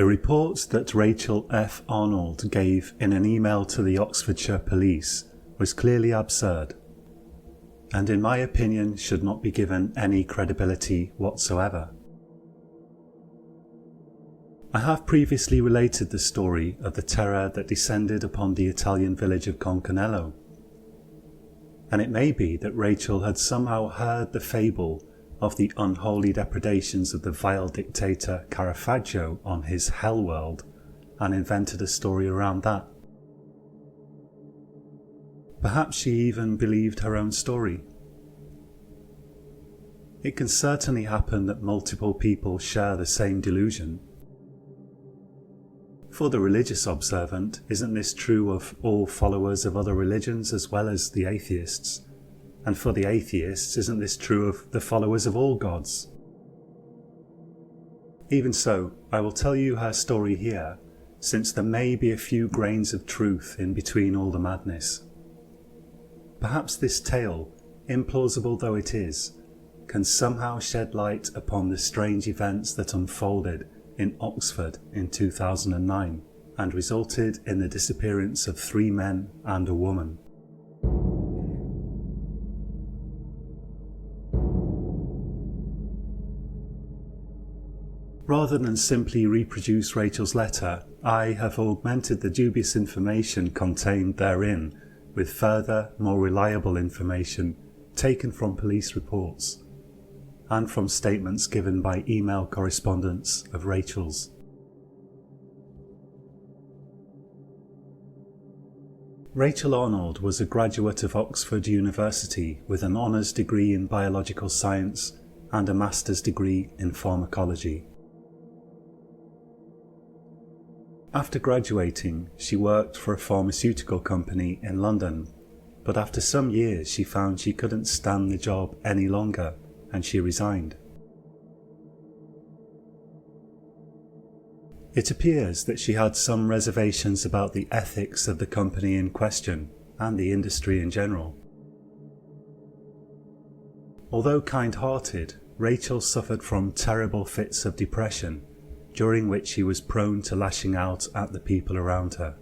The report that Rachel F. Arnold gave in an email to the Oxfordshire police was clearly absurd, and in my opinion should not be given any credibility whatsoever. I have previously related the story of the terror that descended upon the Italian village of Concanello, and it may be that Rachel had somehow heard the fable of the unholy depredations of the vile dictator Caravaggio on his hell world and invented a story around that. Perhaps she even believed her own story. It can certainly happen that multiple people share the same delusion. For the religious observant, isn't this true of all followers of other religions as well as the atheists? And for the atheists, isn't this true of the followers of all gods? Even so, I will tell you her story here, since there may be a few grains of truth in between all the madness. Perhaps this tale, implausible though it is, can somehow shed light upon the strange events that unfolded in Oxford in 2009 and resulted in the disappearance of 3 men and a woman. Rather than simply reproduce Rachel's letter, I have augmented the dubious information contained therein with further, more reliable information taken from police reports and from statements given by email correspondence of Rachel's. Rachel Arnold was a graduate of Oxford University with an honours degree in biological science and a master's degree in pharmacology. After graduating, she worked for a pharmaceutical company in London, but after some years she found she couldn't stand the job any longer and she resigned. It appears that she had some reservations about the ethics of the company in question and the industry in general. Although kind-hearted, Rachel suffered from terrible fits of depression, during which she was prone to lashing out at the people around her.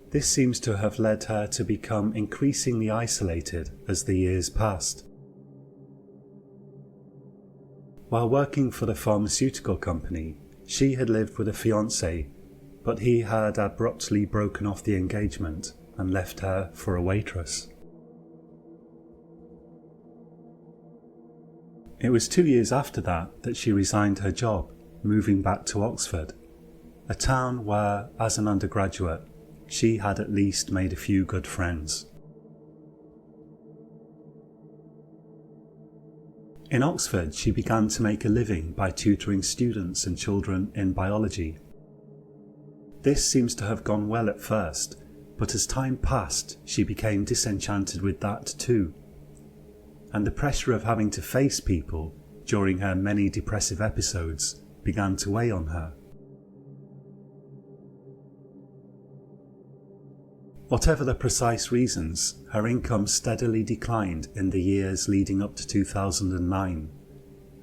This seems to have led her to become increasingly isolated as the years passed. While working for the pharmaceutical company, she had lived with a fiancé, but he had abruptly broken off the engagement and left her for a waitress. It was 2 years after that she resigned her job, moving back to Oxford, a town where, as an undergraduate, she had at least made a few good friends. In Oxford, she began to make a living by tutoring students and children in biology. This seems to have gone well at first, but as time passed, she became disenchanted with that too, and the pressure of having to face people during her many depressive episodes began to weigh on her. Whatever the precise reasons, her income steadily declined in the years leading up to 2009,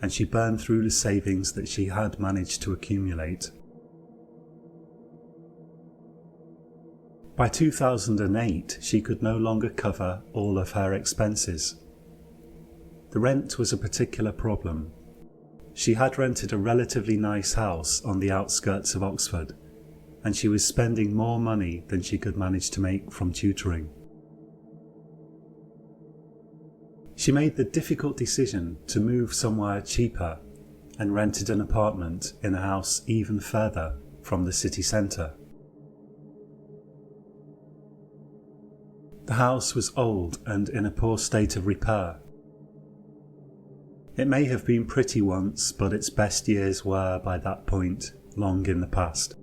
and she burned through the savings that she had managed to accumulate. By 2008, she could no longer cover all of her expenses. The rent was a particular problem. She had rented a relatively nice house on the outskirts of Oxford, and she was spending more money than she could manage to make from tutoring. She made the difficult decision to move somewhere cheaper and rented an apartment in a house even further from the city centre. The house was old and in a poor state of repair. It may have been pretty once, but its best years were, by that point, long in the past.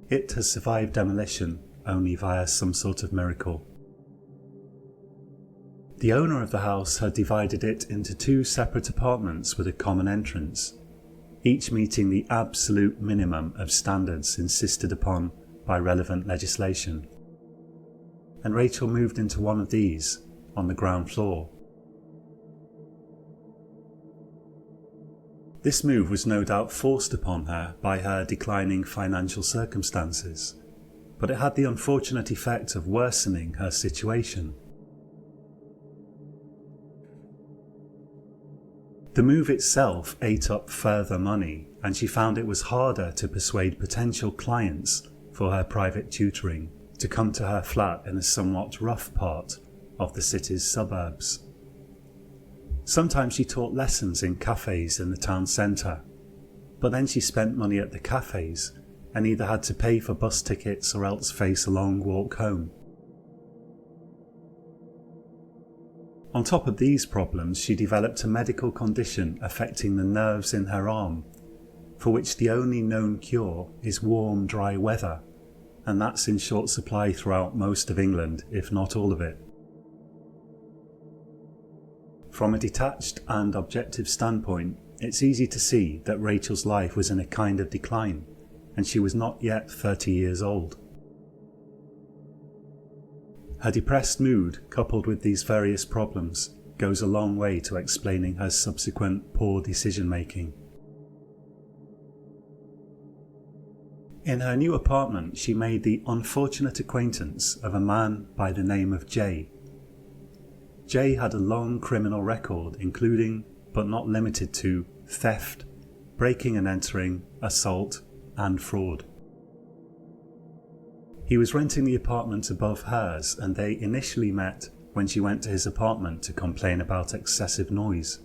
It has survived demolition only via some sort of miracle. The owner of the house had divided it into 2 separate apartments with a common entrance, each meeting the absolute minimum of standards insisted upon by relevant legislation. And Rachel moved into one of these, on the ground floor. This move was no doubt forced upon her by her declining financial circumstances, but it had the unfortunate effect of worsening her situation. The move itself ate up further money, and she found it was harder to persuade potential clients for her private tutoring to come to her flat in a somewhat rough part of the city's suburbs. Sometimes she taught lessons in cafes in the town centre, but then she spent money at the cafes and either had to pay for bus tickets or else face a long walk home. On top of these problems, she developed a medical condition affecting the nerves in her arm, for which the only known cure is warm, dry weather, and that's in short supply throughout most of England, if not all of it. From a detached and objective standpoint, it's easy to see that Rachel's life was in a kind of decline, and she was not yet 30 years old. Her depressed mood, coupled with these various problems, goes a long way to explaining her subsequent poor decision-making. In her new apartment, she made the unfortunate acquaintance of a man by the name of Jay. Jay had a long criminal record, including, but not limited to, theft, breaking and entering, assault, and fraud. He was renting the apartment above hers, and they initially met when she went to his apartment to complain about excessive noise.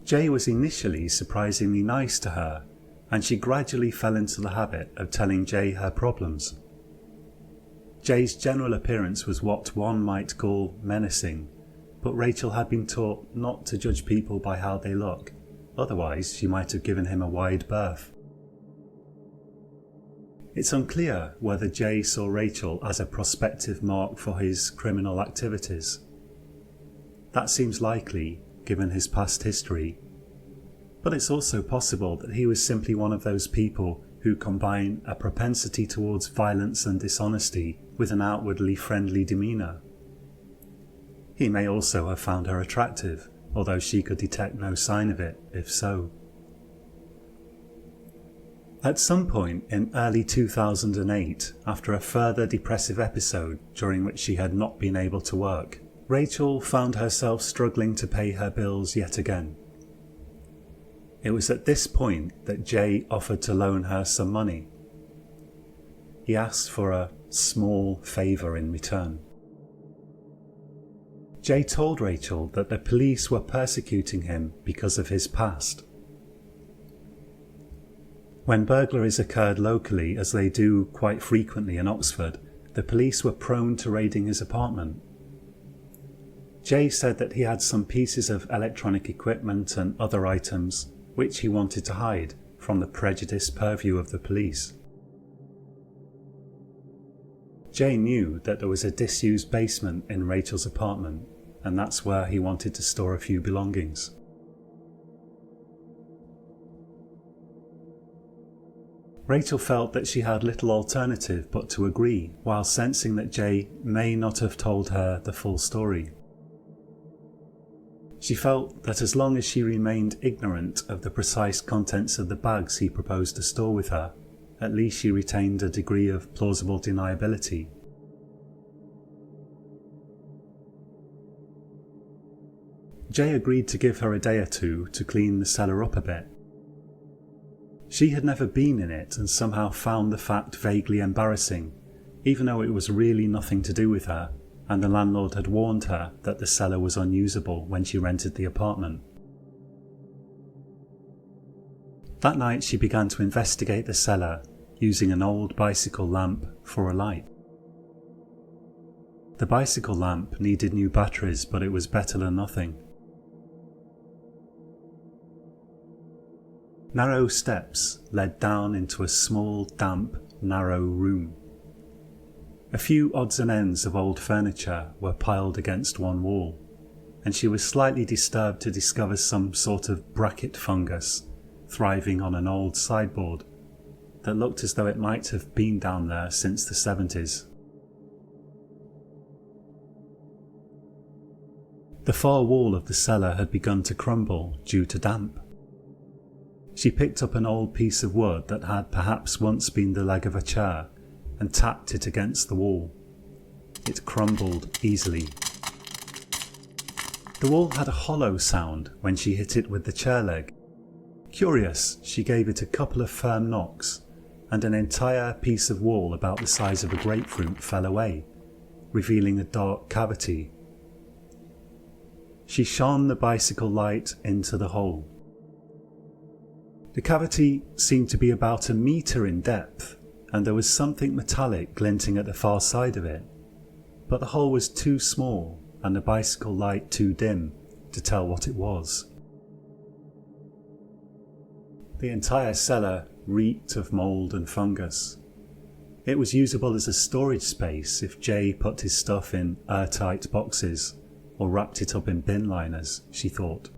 Jay was initially surprisingly nice to her, and she gradually fell into the habit of telling Jay her problems. Jay's general appearance was what one might call menacing, but Rachel had been taught not to judge people by how they look, otherwise she might have given him a wide berth. It's unclear whether Jay saw Rachel as a prospective mark for his criminal activities. That seems likely, given his past history, but it's also possible that he was simply one of those people who combine a propensity towards violence and dishonesty with an outwardly friendly demeanour. He may also have found her attractive, although she could detect no sign of it, if so. At some point in early 2008, after a further depressive episode during which she had not been able to work, Rachel found herself struggling to pay her bills yet again. It was at this point that Jay offered to loan her some money. He asked for a small favour in return. Jay told Rachel that the police were persecuting him because of his past. When burglaries occurred locally, as they do quite frequently in Oxford, the police were prone to raiding his apartment. Jay said that he had some pieces of electronic equipment and other items which he wanted to hide from the prejudiced purview of the police. Jay knew that there was a disused basement in Rachel's apartment, and that's where he wanted to store a few belongings. Rachel felt that she had little alternative but to agree, while sensing that Jay may not have told her the full story. She felt that as long as she remained ignorant of the precise contents of the bags he proposed to store with her, at least she retained a degree of plausible deniability. Jay agreed to give her a day or two to clean the cellar up a bit. She had never been in it and somehow found the fact vaguely embarrassing, even though it was really nothing to do with her, and the landlord had warned her that the cellar was unusable when she rented the apartment. That night she began to investigate the cellar, using an old bicycle lamp for a light. The bicycle lamp needed new batteries, but it was better than nothing. Narrow steps led down into a small, damp, narrow room. A few odds and ends of old furniture were piled against one wall, and she was slightly disturbed to discover some sort of bracket fungus thriving on an old sideboard that looked as though it might have been down there since the 70s. The far wall of the cellar had begun to crumble due to damp. She picked up an old piece of wood that had perhaps once been the leg of a chair and tapped it against the wall. It crumbled easily. The wall had a hollow sound when she hit it with the chair leg. Curious, she gave it a couple of firm knocks, and an entire piece of wall about the size of a grapefruit fell away, revealing a dark cavity. She shone the bicycle light into the hole. The cavity seemed to be about 1 metre in depth, and there was something metallic glinting at the far side of it, but the hole was too small and the bicycle light too dim to tell what it was. The entire cellar reeked of mould and fungus. It was usable as a storage space if Jay put his stuff in airtight boxes or wrapped it up in bin liners, she thought.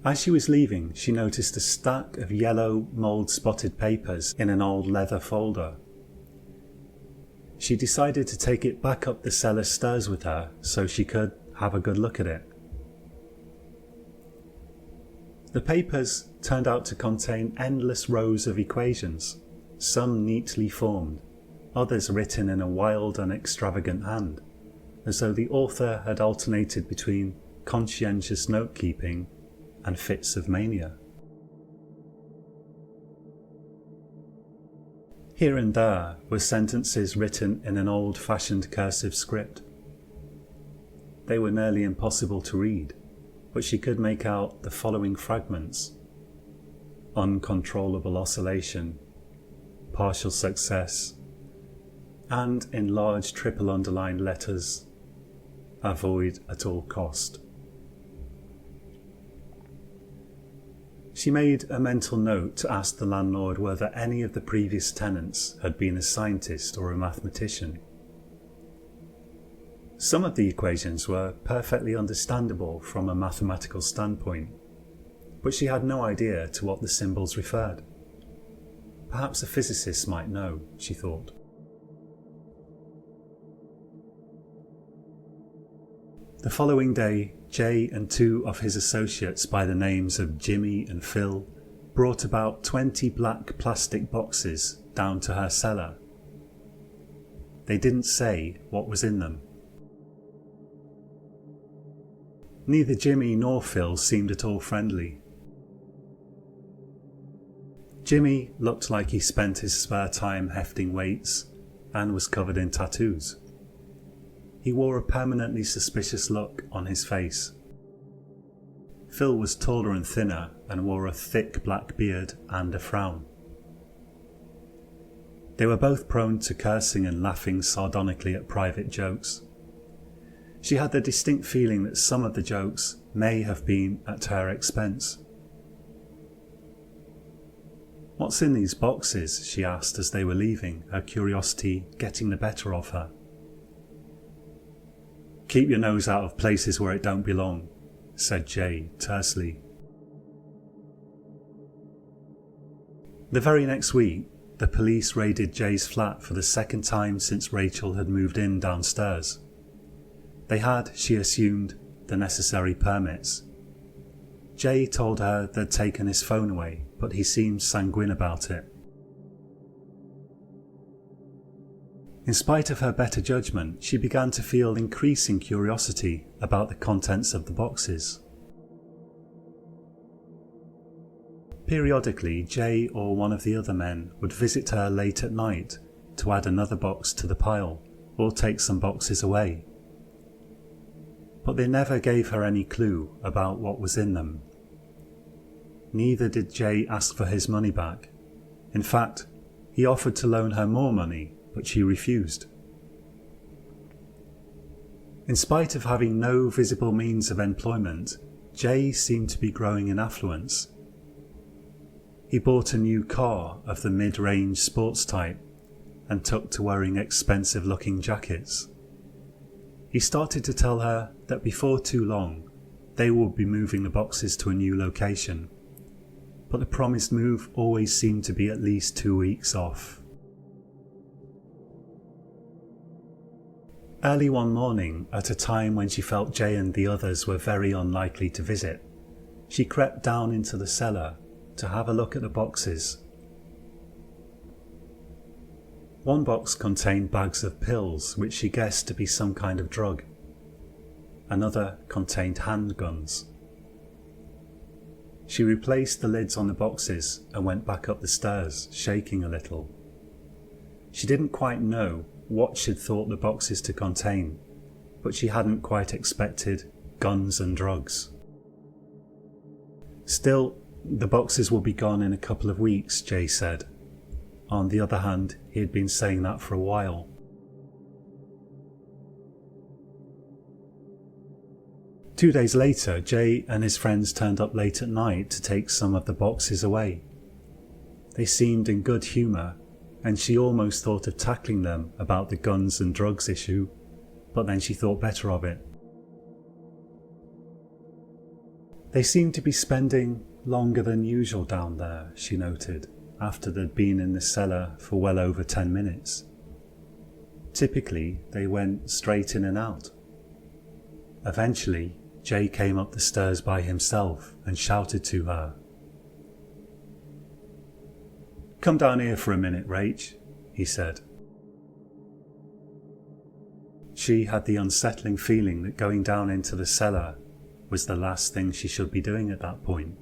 As she was leaving, she noticed a stack of yellow, mould-spotted papers in an old leather folder. She decided to take it back up the cellar stairs with her so she could have a good look at it. The papers turned out to contain endless rows of equations, some neatly formed, others written in a wild and extravagant hand, as though the author had alternated between conscientious note-keeping and fits of mania. Here and there were sentences written in an old-fashioned cursive script. They were nearly impossible to read, but she could make out the following fragments: uncontrollable oscillation, partial success, and in large triple underlined letters, avoid at all cost. She made a mental note to ask the landlord whether any of the previous tenants had been a scientist or a mathematician. Some of the equations were perfectly understandable from a mathematical standpoint, but she had no idea to what the symbols referred. Perhaps a physicist might know, she thought. The following day, Jay and 2 of his associates by the names of Jimmy and Phil brought about 20 black plastic boxes down to her cellar. They didn't say what was in them. Neither Jimmy nor Phil seemed at all friendly. Jimmy looked like he spent his spare time hefting weights and was covered in tattoos. He wore a permanently suspicious look on his face. Phil was taller and thinner and wore a thick black beard and a frown. They were both prone to cursing and laughing sardonically at private jokes. She had the distinct feeling that some of the jokes may have been at her expense. "What's in these boxes?" she asked as they were leaving, her curiosity getting the better of her. "Keep your nose out of places where it don't belong," said Jay tersely. The very next week, the police raided Jay's flat for the second time since Rachel had moved in downstairs. They had, she assumed, the necessary permits. Jay told her they'd taken his phone away, but he seemed sanguine about it. In spite of her better judgment, she began to feel increasing curiosity about the contents of the boxes. Periodically, Jay or one of the other men would visit her late at night to add another box to the pile or take some boxes away. But they never gave her any clue about what was in them. Neither did Jay ask for his money back. In fact, he offered to loan her more money, but she refused. In spite of having no visible means of employment, Jay seemed to be growing in affluence. He bought a new car of the mid-range sports type and took to wearing expensive-looking jackets. He started to tell her that before too long they would be moving the boxes to a new location, but the promised move always seemed to be at least 2 weeks off. Early one morning, at a time when she felt Jay and the others were very unlikely to visit, she crept down into the cellar to have a look at the boxes. One box contained bags of pills which she guessed to be some kind of drug. Another contained handguns. She replaced the lids on the boxes and went back up the stairs, shaking a little. She didn't quite know what she'd thought the boxes to contain, but she hadn't quite expected guns and drugs. Still, the boxes will be gone in a couple of weeks, Jay said. On the other hand, he had been saying that for a while. Two days later, Jay and his friends turned up late at night to take some of the boxes away. They seemed in good humour, and she almost thought of tackling them about the guns and drugs issue, but then she thought better of it. They seemed to be spending longer than usual down there, she noted, after they'd been in the cellar for well over 10 minutes. Typically, they went straight in and out. Eventually, Jay came up the stairs by himself and shouted to her. "Come down here for a minute, Rach," he said. She had the unsettling feeling that going down into the cellar was the last thing she should be doing at that point,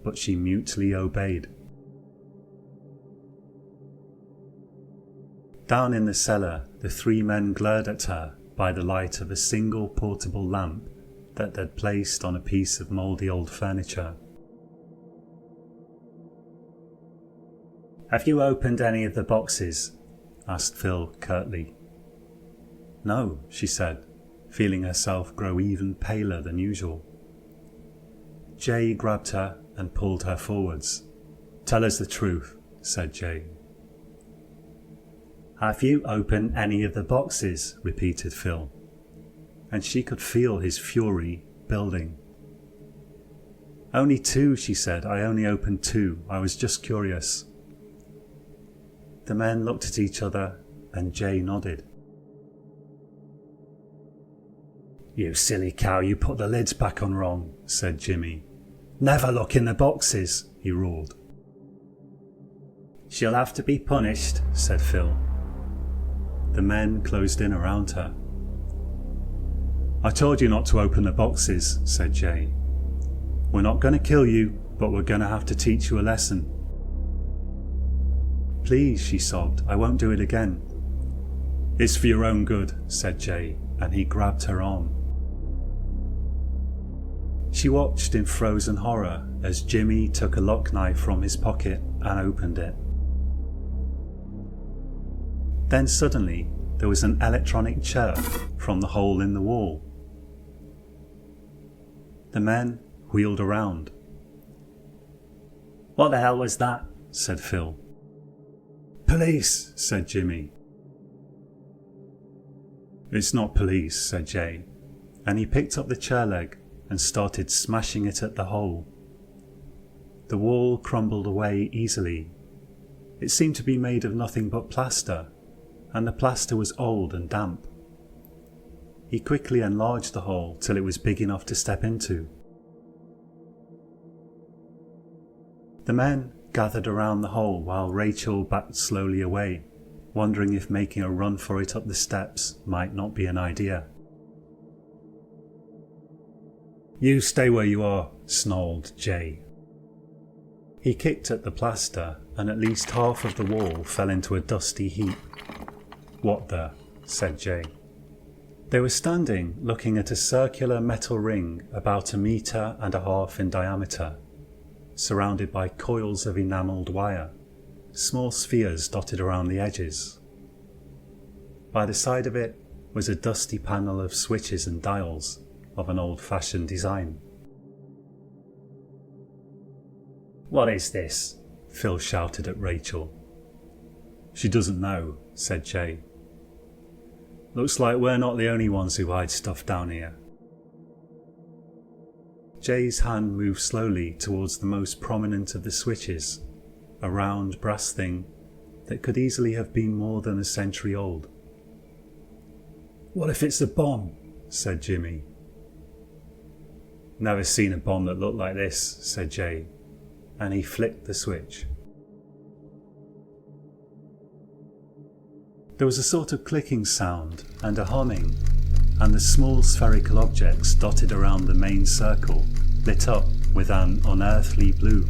but she mutely obeyed. Down in the cellar, the three men glared at her by the light of a single portable lamp that they'd placed on a piece of mouldy old furniture. "Have you opened any of the boxes?" asked Phil curtly. "No," she said, feeling herself grow even paler than usual. Jay grabbed her and pulled her forwards. "Tell us the truth," said Jay. "Have you opened any of the boxes?" repeated Phil, and she could feel his fury building. "Only two," she said. "I only opened two. I was just curious." The men looked at each other and Jay nodded. "You silly cow, you put the lids back on wrong," said Jimmy. "Never look in the boxes," he roared. "She'll have to be punished," said Phil. The men closed in around her. "I told you not to open the boxes," said Jay. "We're not going to kill you, but we're going to have to teach you a lesson." "Please," she sobbed, "I won't do it again." "It's for your own good," said Jay, and he grabbed her arm. She watched in frozen horror as Jimmy took a lock knife from his pocket and opened it. Then suddenly there was an electronic chirp from the hole in the wall. The men wheeled around. "What the hell was that?" said Phil. "Police," said Jimmy. "It's not police," said Jay, and he picked up the chair leg and started smashing it at the hole. The wall crumbled away easily. It seemed to be made of nothing but plaster, and the plaster was old and damp. He quickly enlarged the hole till it was big enough to step into. The men gathered around the hole while Rachel backed slowly away, wondering if making a run for it up the steps might not be an idea. "You stay where you are," snarled Jay. He kicked at the plaster, and at least half of the wall fell into a dusty heap. "What the?" said Jay. They were standing looking at a circular metal ring about 1.5 meters in diameter, surrounded by coils of enamelled wire, small spheres dotted around the edges. By the side of it was a dusty panel of switches and dials of an old-fashioned design. "What is this?" Phil shouted at Rachel. "She doesn't know," said Jay. "Looks like we're not the only ones who hide stuff down here." Jay's hand moved slowly towards the most prominent of the switches, a round brass thing that could easily have been more than a century old. "What if it's a bomb?" said Jimmy. "Never seen a bomb that looked like this," said Jay, and he flicked the switch. There was a sort of clicking sound and a humming, and the small spherical objects dotted around the main circle lit up with an unearthly blue.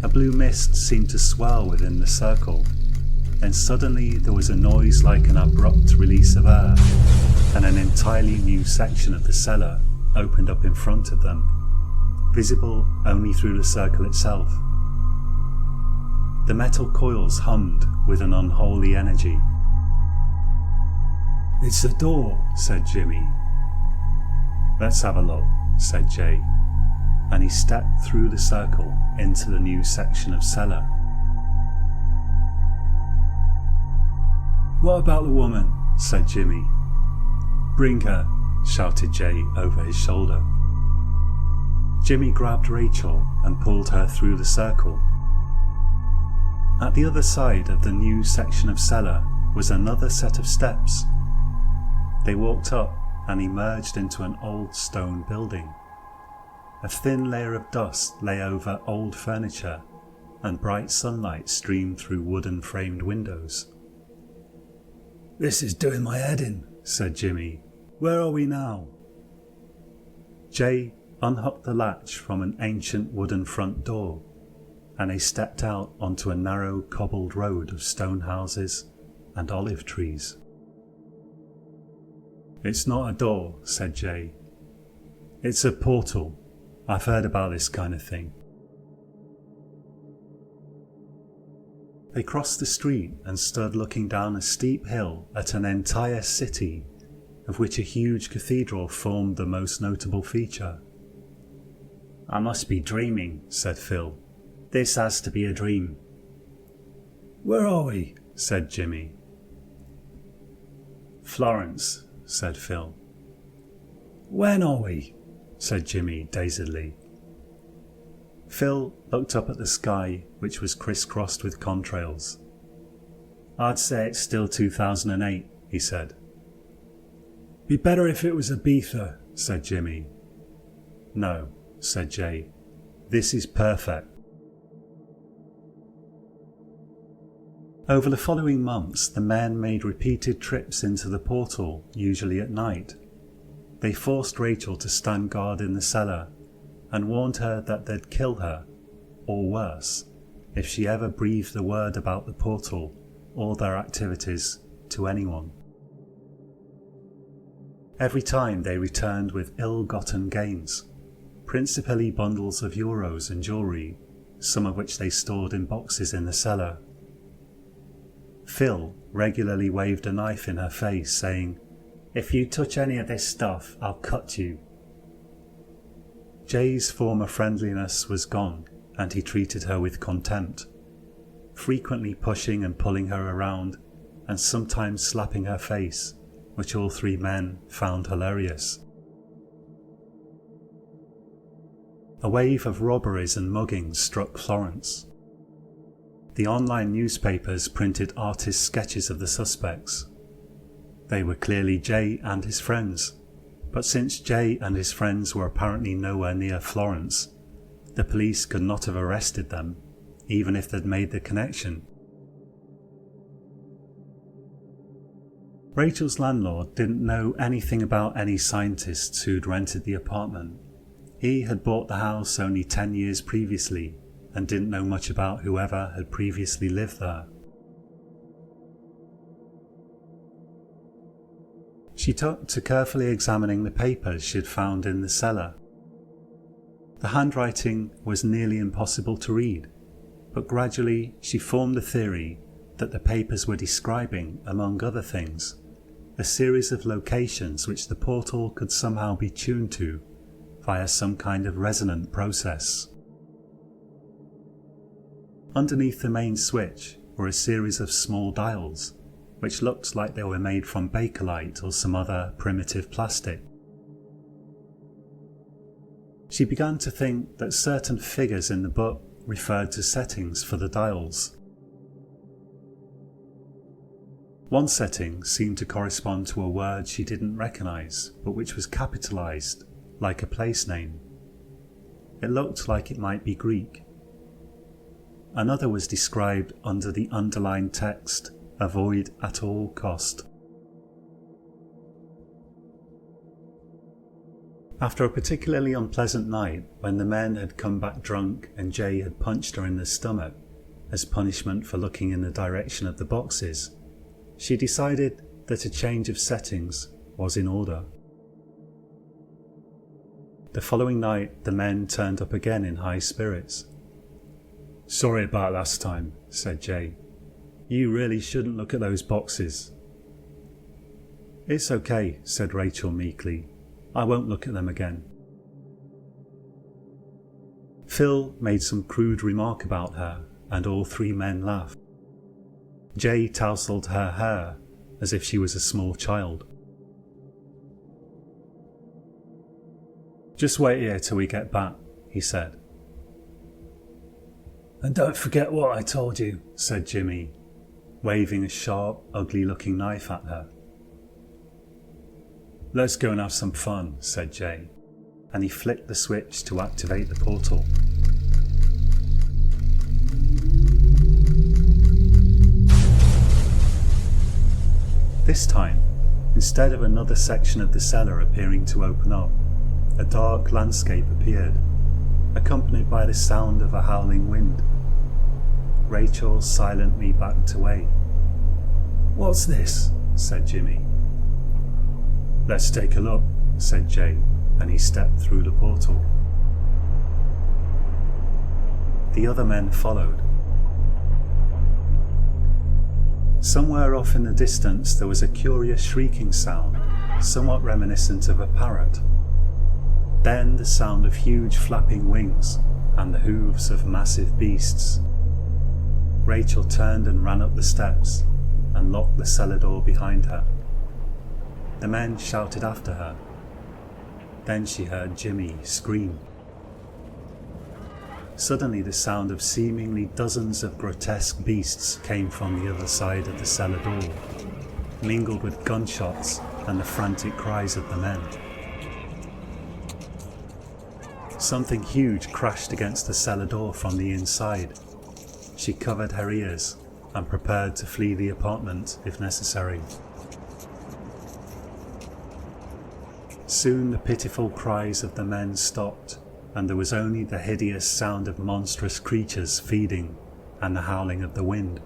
A blue mist seemed to swirl within the circle. Then suddenly there was a noise like an abrupt release of air, and an entirely new section of the cellar opened up in front of them, visible only through the circle itself. The metal coils hummed with an unholy energy. "It's a door," said Jimmy. "Let's have a look," said Jay, and he stepped through the circle into the new section of cellar. "What about the woman?" said Jimmy. "Bring her," shouted Jay over his shoulder. Jimmy grabbed Rachel and pulled her through the circle. At the other side of the new section of cellar was another set of steps. They walked up and emerged into an old stone building. A thin layer of dust lay over old furniture, and bright sunlight streamed through wooden framed windows. "This is doing my head in," said Jimmy. "Where are we now?" Jay unhooked the latch from an ancient wooden front door, and they stepped out onto a narrow cobbled road of stone houses and olive trees. "It's not a door," said Jay. "It's a portal. I've heard about this kind of thing." They crossed the street and stood looking down a steep hill at an entire city, of which a huge cathedral formed the most notable feature. "I must be dreaming," said Phil. "This has to be a dream." "Where are we?" said Jimmy. "Florence," said Phil. "When are we?" said Jimmy dazedly. Phil looked up at the sky, which was crisscrossed with contrails. "I'd say it's still 2008, he said. "Be better if it was Ibiza," said Jimmy. "No," said Jay. "This is perfect." Over the following months, the men made repeated trips into the portal, usually at night. They forced Rachel to stand guard in the cellar, and warned her that they'd kill her, or worse, if she ever breathed a word about the portal or their activities to anyone. Every time they returned with ill-gotten gains, principally bundles of euros and jewellery, some of which they stored in boxes in the cellar. Phil regularly waved a knife in her face, saying, "If you touch any of this stuff, I'll cut you." Jay's former friendliness was gone, and he treated her with contempt, frequently pushing and pulling her around, and sometimes slapping her face, which all three men found hilarious. A wave of robberies and muggings struck Florence. The online newspapers printed artist sketches of the suspects. They were clearly Jay and his friends, but since Jay and his friends were apparently nowhere near Florence, the police could not have arrested them, even if they'd made the connection. Rachel's landlord didn't know anything about any scientists who'd rented the apartment. He had bought the house only 10 years previously and didn't know much about whoever had previously lived there. She took to carefully examining the papers she'd found in the cellar. The handwriting was nearly impossible to read, but gradually she formed the theory that the papers were describing, among other things, a series of locations which the portal could somehow be tuned to via some kind of resonant process. Underneath the main switch were a series of small dials, which looked like they were made from bakelite or some other primitive plastic. She began to think that certain figures in the book referred to settings for the dials. One setting seemed to correspond to a word she didn't recognise, but which was capitalised, like a place name. It looked like it might be Greek. Another was described under the underlined text, "Avoid at all cost." After a particularly unpleasant night, when the men had come back drunk and Jay had punched her in the stomach as punishment for looking in the direction of the boxes, she decided that a change of settings was in order. The following night, the men turned up again in high spirits. "Sorry about last time," said Jay. "You really shouldn't look at those boxes." "It's okay," said Rachel meekly. "I won't look at them again." Phil made some crude remark about her, and all three men laughed. Jay tousled her hair as if she was a small child. "Just wait here till we get back," he said. "And don't forget what I told you," said Jimmy, waving a sharp, ugly-looking knife at her. "Let's go and have some fun," said Jay, and he flicked the switch to activate the portal. This time, instead of another section of the cellar appearing to open up, a dark landscape appeared, accompanied by the sound of a howling wind. Rachel silently backed away. "What's this?" said Jimmy. "Let's take a look," said Jay, and he stepped through the portal. The other men followed. Somewhere off in the distance there was a curious shrieking sound, somewhat reminiscent of a parrot. Then the sound of huge flapping wings and the hooves of massive beasts. Rachel turned and ran up the steps and locked the cellar door behind her. The men shouted after her. Then she heard Jimmy scream. Suddenly the sound of seemingly dozens of grotesque beasts came from the other side of the cellar door, mingled with gunshots and the frantic cries of the men. Something huge crashed against the cellar door from the inside. She covered her ears and prepared to flee the apartment if necessary. Soon the pitiful cries of the men stopped, and there was only the hideous sound of monstrous creatures feeding and the howling of the wind.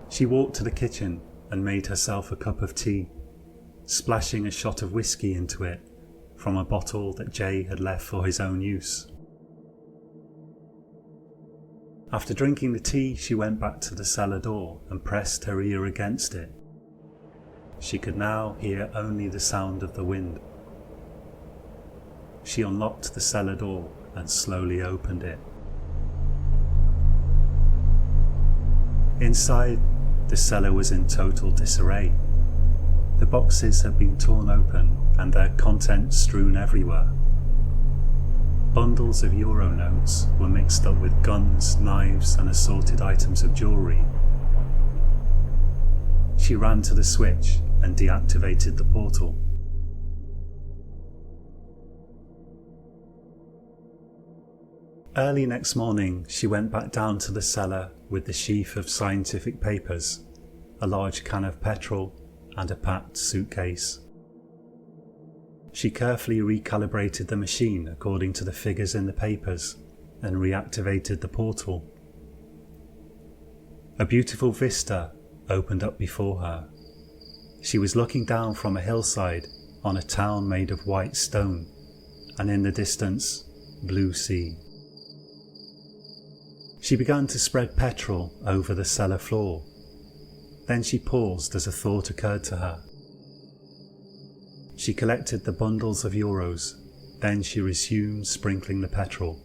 She walked to the kitchen and made herself a cup of tea, splashing a shot of whiskey into it from a bottle that Jay had left for his own use. After drinking the tea, she went back to the cellar door and pressed her ear against it. She could now hear only the sound of the wind. She unlocked the cellar door and slowly opened it. Inside, the cellar was in total disarray. The boxes had been torn open and their contents strewn everywhere. Bundles of euro notes were mixed up with guns, knives and assorted items of jewellery. She ran to the switch and deactivated the portal. Early next morning, she went back down to the cellar with the sheaf of scientific papers, a large can of petrol, and a packed suitcase. She carefully recalibrated the machine according to the figures in the papers and reactivated the portal. A beautiful vista opened up before her. She was looking down from a hillside on a town made of white stone, and in the distance, blue sea. She began to spread petrol over the cellar floor. Then she paused as a thought occurred to her. She collected the bundles of euros, then she resumed sprinkling the petrol.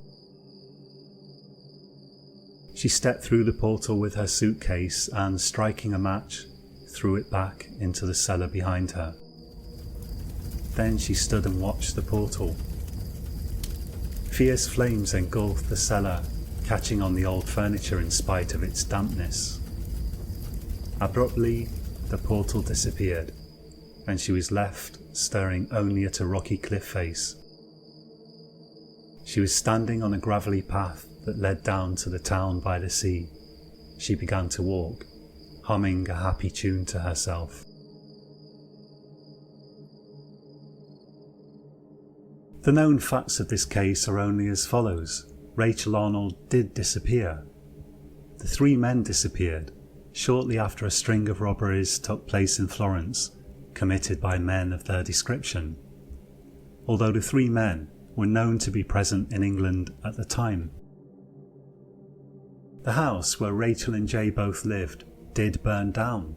She stepped through the portal with her suitcase and, striking a match, threw it back into the cellar behind her. Then she stood and watched the portal. Fierce flames engulfed the cellar, catching on the old furniture in spite of its dampness. Abruptly, the portal disappeared, and she was left staring only at a rocky cliff face. She was standing on a gravelly path that led down to the town by the sea. She began to walk, humming a happy tune to herself. The known facts of this case are only as follows. Rachel Arnold did disappear. The 3 men disappeared shortly after a string of robberies took place in Florence, committed by men of their description, although the 3 men were known to be present in England at the time. The house where Rachel and Jay both lived did burn down,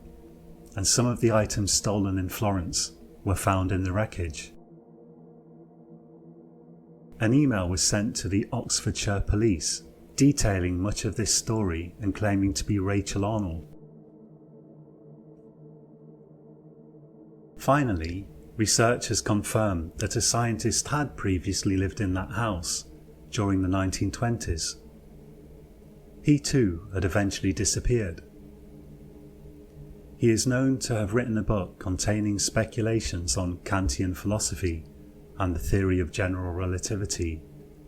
and some of the items stolen in Florence were found in the wreckage. An email was sent to the Oxfordshire police detailing much of this story and claiming to be Rachel Arnold. Finally, researchers confirmed that a scientist had previously lived in that house during the 1920s. He too had eventually disappeared. He is known to have written a book containing speculations on Kantian philosophy and the theory of general relativity,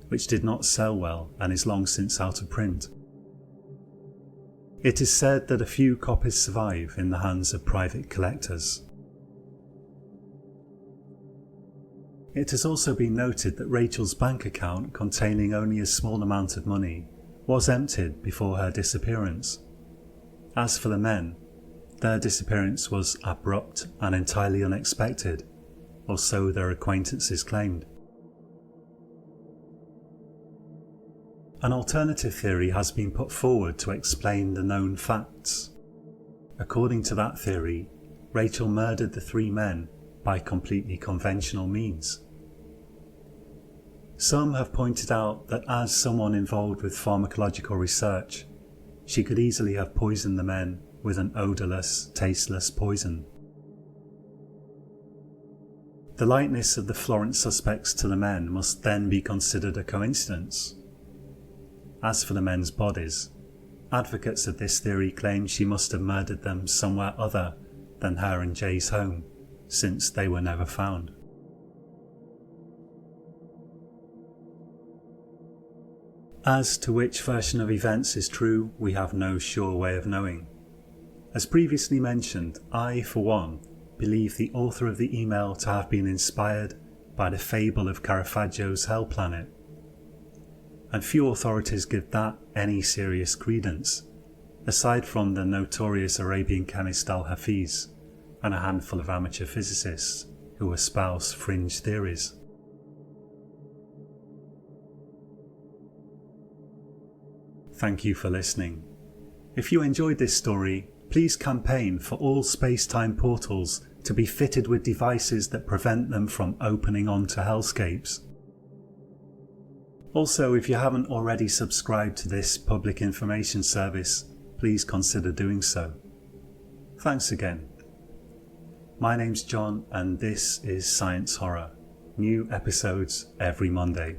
which did not sell well and is long since out of print. It is said that a few copies survive in the hands of private collectors. It has also been noted that Rachel's bank account, containing only a small amount of money, was emptied before her disappearance. As for the men, their disappearance was abrupt and entirely unexpected, or so their acquaintances claimed. An alternative theory has been put forward to explain the known facts. According to that theory, Rachel murdered the 3 men by completely conventional means. Some have pointed out that as someone involved with pharmacological research, she could easily have poisoned the men with an odourless, tasteless poison. The likeness of the Florence suspects to the men must then be considered a coincidence. As for the men's bodies, advocates of this theory claim she must have murdered them somewhere other than her and Jay's home, since they were never found. As to which version of events is true, we have no sure way of knowing. As previously mentioned, I, for one, believe the author of the email to have been inspired by the fable of Caravaggio's Hell Planet, and few authorities give that any serious credence, aside from the notorious Arabian chemist Al-Hafiz and a handful of amateur physicists who espouse fringe theories. Thank you for listening. If you enjoyed this story, please campaign for all space-time portals to be fitted with devices that prevent them from opening onto hellscapes. Also, if you haven't already subscribed to this public information service, please consider doing so. Thanks again. My name's John and this is Science Horror. New episodes every Monday.